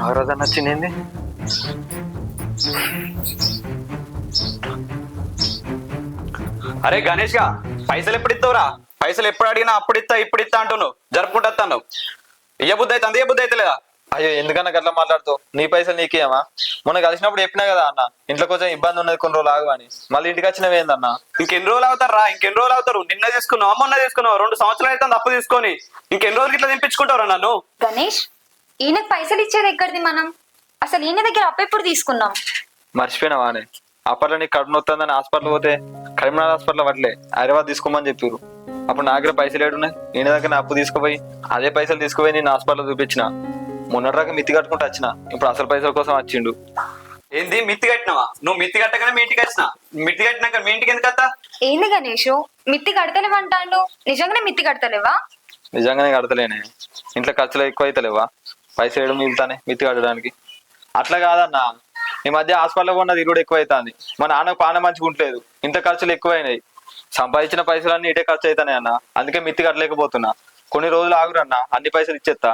ఎవరోజన్నా వచ్చింది? అరే గణేష్ గా పైసలు ఎప్పుడు ఇస్తావురా? పైసలు ఎప్పుడు అడిగినా అప్పుడు ఇస్తా ఇప్పుడు ఇస్తా అంటున్నావు, జరుపుకుంటాను. ఇయ్య బుద్ధి అయితే అందే బుద్ధి అయితే లేదా? అయ్యో ఎందుకన్నా గట్లా మాట్లాడుతావు? నీ పైసలు నీకేమా? మొన్న కలిసినప్పుడు చెప్పినా కదా అన్న, ఇంట్లో కొంచెం ఇబ్బంది ఉన్నది, కొన్ని రోజులు ఆగు అని. మళ్ళీ ఇంటికి వచ్చినవేందన్నా? ఇంకెన్ని రోజులు అవుతారా? ఇంకెన్ని రోజులు అవుతారు? నిన్న తీసుకున్నావు, మొన్న తీసుకున్నావు, 2 సంవత్సరాలు అయితే అప్పు తీసుకొని ఇంకెన్ని రోజులకి ఇట్లా తెప్పించుకుంటావురా నన్ను? గణేష్, ఈయనకు పైసలు ఇచ్చేది ఎక్కడిది? మనం అసలు ఈయన దగ్గర అప్పు ఎప్పుడు తీసుకున్నాం? మర్చిపోయినావానే? అప్పట్లో నీకు కడుపు నొత్తుందని హాస్పిటల్ పోతే కరీంనగర్ హాస్పిటల్ పట్టలే, హైదరాబాద్ తీసుకోమని చెప్పారు. అప్పుడు నా దగ్గర పైసలు ఏడున్నాయి? నేను దగ్గర అప్పు తీసుకుపోయి అదే పైసలు తీసుకుపోయి నేను హాస్పిటల్ చూపించిన. మొన్నటిదాకా మిత్తి కట్టుకుంటూ వచ్చిన, ఇప్పుడు అసలు పైసల కోసం వచ్చిండు. ఏంది మిత్తి కట్టినావా? నువ్వు మిత్తి కట్టగానే మీ ఇంటికి వచ్చిన. మిత్తి కట్టినాక మీ ఇంటికి ఎందుకు వస్తా? ఏంది గణేష్, మిత్తి కడతలేవంటాడు? నిజంగానే మిత్తి కడతలేవా? నిజంగానే కడతలేనే, ఇంట్లో ఖర్చులు ఎక్కువ అవుతలేవా? పైసలు ఏడు మిగులుతానే మిత్తి కట్టడానికి. అట్లా కాదన్నా, ఈ మధ్య హాస్పిటల్ కొన్న తిరుగుడు ఎక్కువ అవుతుంది. మా నాన్నకు పాన మంచిగా ఉండలేదు, ఇంత ఖర్చులు ఎక్కువైనాయి. సంపాదించిన పైసలన్నీ ఇటే ఖర్చు అవుతాయి అన్న, అందుకే మిత్తి కట్టలేకపోతున్నా. కొన్ని రోజులు ఆగురన్నా, అన్ని పైసలు ఇచ్చేస్తా.